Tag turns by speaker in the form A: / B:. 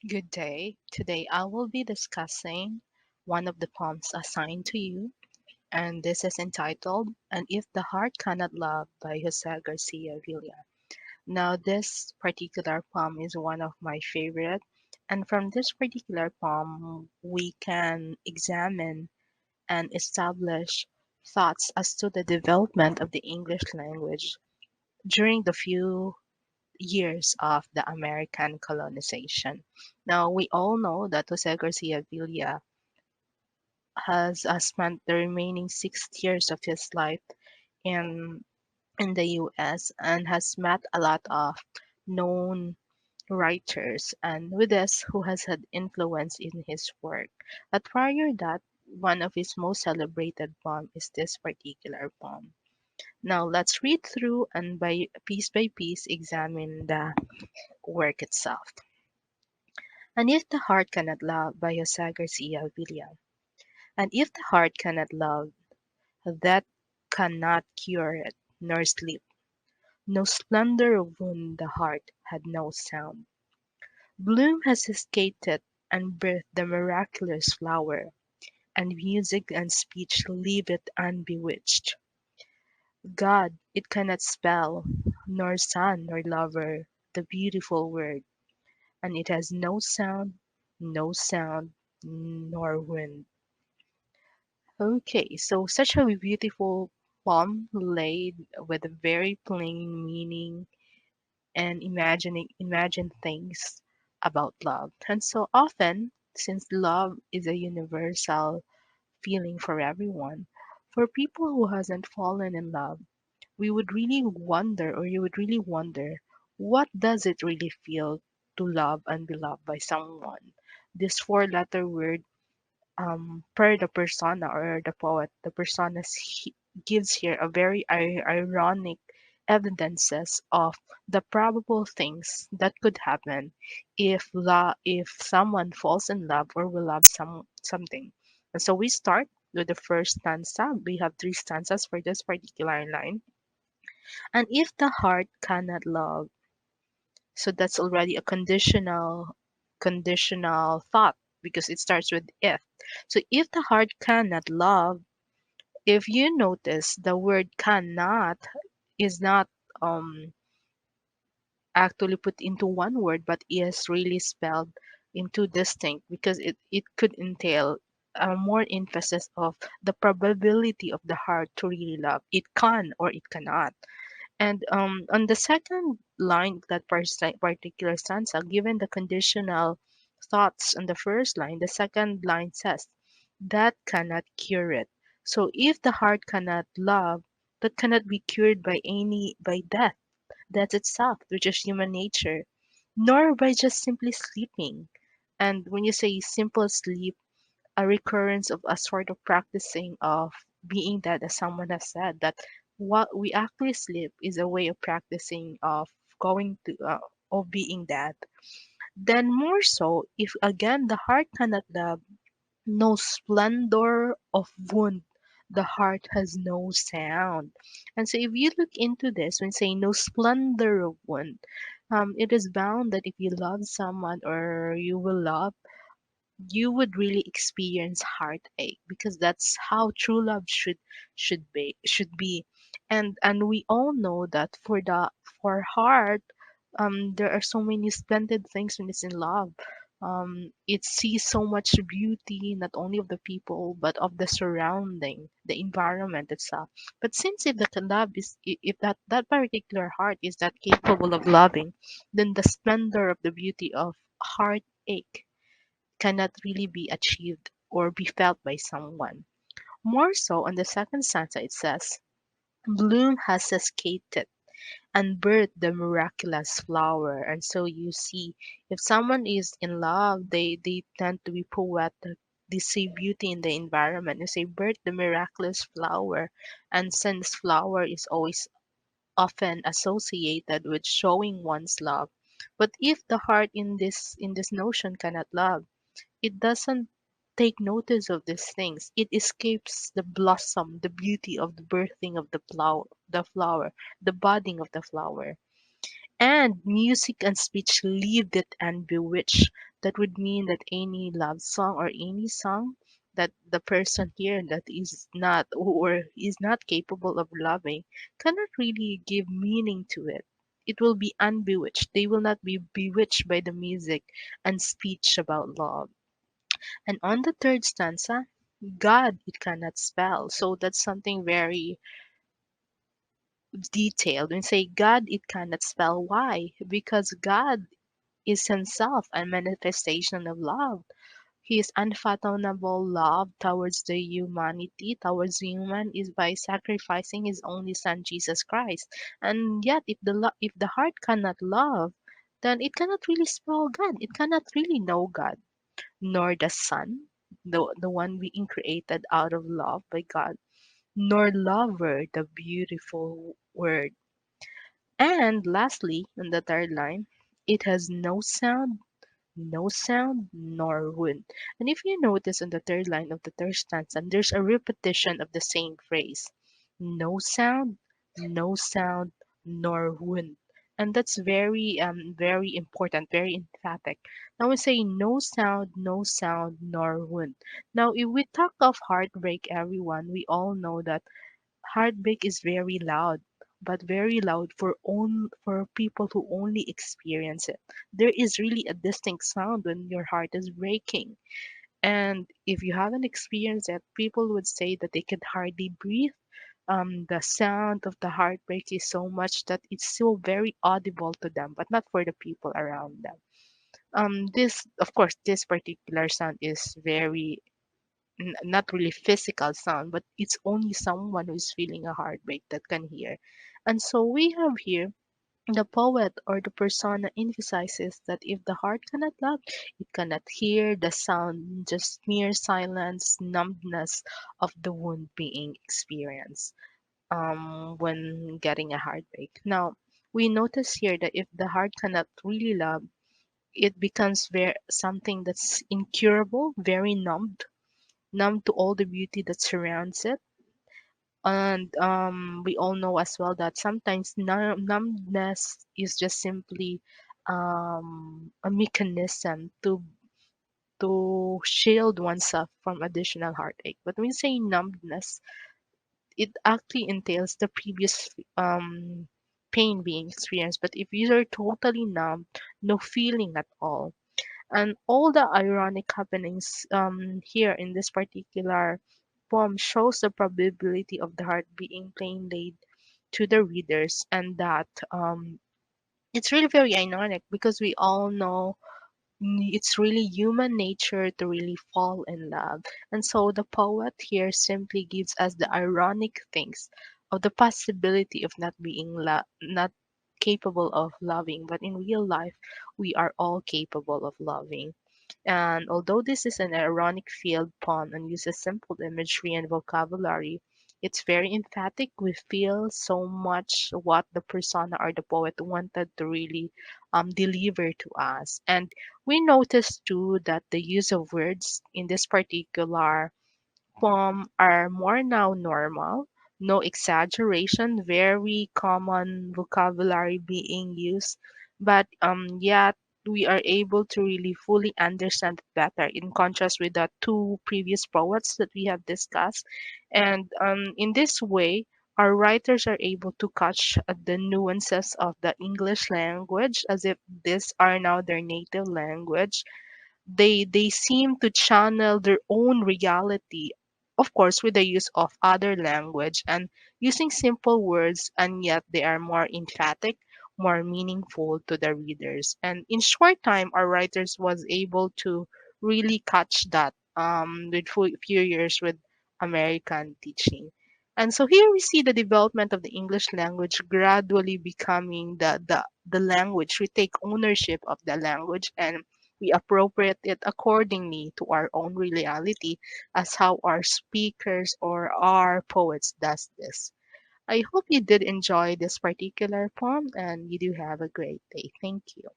A: Good day. Today I will be discussing one of the poems assigned to you, and this is entitled And If the Heart Cannot Love by Jose Garcia Villa. Now, this particular poem is one of my favorite, and from this particular poem, we can examine and establish thoughts as to the development of the English language during the few years of the American colonization. Now, we all know that Jose Garcia Villa has spent the remaining 6 years of his life in in the US and has met a lot of known writers and with this who has had influence in his work. But prior that, one of his most celebrated poem is this particular poem. Now let's read through and by piece examine the work itself. And if the heart cannot love by Jose Garcia Villa. And if the heart cannot love, that cannot cure it, nor sleep. No splendor of wound the heart had no sound. Bloom has escaped it and birthed the miraculous flower, and music and speech leave it unbewitched. God, it cannot spell, nor son nor lover, the beautiful word, and it has no sound, nor wind. Okay, so such a beautiful poem laid with a very plain meaning and imagine things about love. And so often, since love is a universal feeling for everyone, for people who hasn't fallen in love, we would really wonder or you would really wonder what does it really feel to love and be loved by someone? This four-letter word per the persona or the poet, the persona gives here a very ironic evidences of the probable things that could happen if someone falls in love or will love something. And so we start with the first stanza. We have three stanzas for this particular line. And if the heart cannot love, so that's already a conditional thought because it starts with if. So if the heart cannot love, if you notice the word cannot is not um actually put into one word but is really spelled into distinct because it could entail a more emphasis of the probability of the heart to really love. It can or it cannot. And on the second line of that particular stanza, given the conditional thoughts on the first line, the second line says, that cannot cure it. So if the heart cannot love, that cannot be cured by death. Death itself, which is human nature, nor by just simply sleeping. And when you say simple sleep, a recurrence of a sort of practicing of being dead, as someone has said, that what we actually sleep is a way of practicing of going to of being dead. Then more so, if again the heart cannot love, no splendor of wound, the heart has no sound. And so if you look into this, when saying no splendor of wound, it is bound that if you love someone or you will love you would really experience heartache because that's how true love should be. And we all know that for heart there are so many splendid things when it's in love. It sees so much beauty not only of the people but of the surrounding, the environment itself. But since if that love is if that particular heart is that capable of loving, then the splendor of the beauty of heartache cannot really be achieved or be felt by someone. More so, on the second stanza, it says, Bloom has escaped it and birthed the miraculous flower. And so you see, if someone is in love, they tend to be poetic. They see beauty in the environment. They say, birth the miraculous flower. And since flower is always often associated with showing one's love, but if the heart in this notion cannot love, it doesn't take notice of these things. It escapes the blossom, the beauty of the birthing of the flower, the budding of the flower. And music and speech lived it and bewitched. That would mean that any love song or any song that the person here that is not or is not capable of loving cannot really give meaning to it. It will be unbewitched. They will not be bewitched by the music and speech about love. And on the third stanza, God it cannot spell. So that's something very detailed. When say God it cannot spell, why? Because God is himself a manifestation of love. His unfathomable love towards the humanity, towards human, is by sacrificing his only son Jesus Christ. And yet, if the heart cannot love, then it cannot really spell God. It cannot really know God, nor the Son, the one being created out of love by God, nor lover, the beautiful word. And lastly, in the third line, it has no sound nor wound. And if you notice on the third line of the third stanza, there's a repetition of the same phrase. No sound, nor wound. And that's very important, very emphatic. Now we say no sound, nor wound. Now, if we talk of heartbreak, everyone, we all know that heartbreak is very loud, but very loud for people who only experience it. There is really a distinct sound when your heart is breaking. And if you haven't experienced it, people would say that they can hardly breathe. The sound of the heartbreak is so much that it's still very audible to them, but not for the people around them. This, of course, this particular sound is very not really physical sound, but it's only someone who's feeling a heartbreak that can hear. And so we have here the poet or the persona emphasizes that if the heart cannot love, it cannot hear the sound, just mere silence, numbness of the wound being experienced when getting a heartbreak. Now, we notice here that if the heart cannot really love, it becomes very something that's incurable, very numb to all the beauty that surrounds it. And we all know as well that sometimes numbness is just simply a mechanism to shield oneself from additional heartache. But when we say numbness, it actually entails the previous pain being experienced. But if you are totally numb, no feeling at all, and all the ironic happenings here in this particular poem shows the probability of the heart being plain laid to the readers, and that it's really very ironic because we all know it's really human nature to really fall in love. And so the poet here simply gives us the ironic things of the possibility of not capable of loving, but in real life we are all capable of loving. And although this is an ironic field poem and uses simple imagery and vocabulary, it's very emphatic. We feel so much what the persona or the poet wanted to really deliver to us. And we notice too that the use of words in this particular are more now normal, no exaggeration, very common vocabulary being used, but yet we are able to really fully understand it better in contrast with the two previous poets that we have discussed. And in this way, our writers are able to catch the nuances of the English language as if these are now their native language. They seem to channel their own reality, of course with the use of other language and using simple words, and yet they are more emphatic, more meaningful to the readers. And in short time our writers was able to really catch that with few years with American teaching. And so here we see the development of the English language gradually becoming the language. We take ownership of the language and we appropriate it accordingly to our own reality as how our speakers or our poets does this. I hope you did enjoy this particular poem and you do have a great day. Thank you.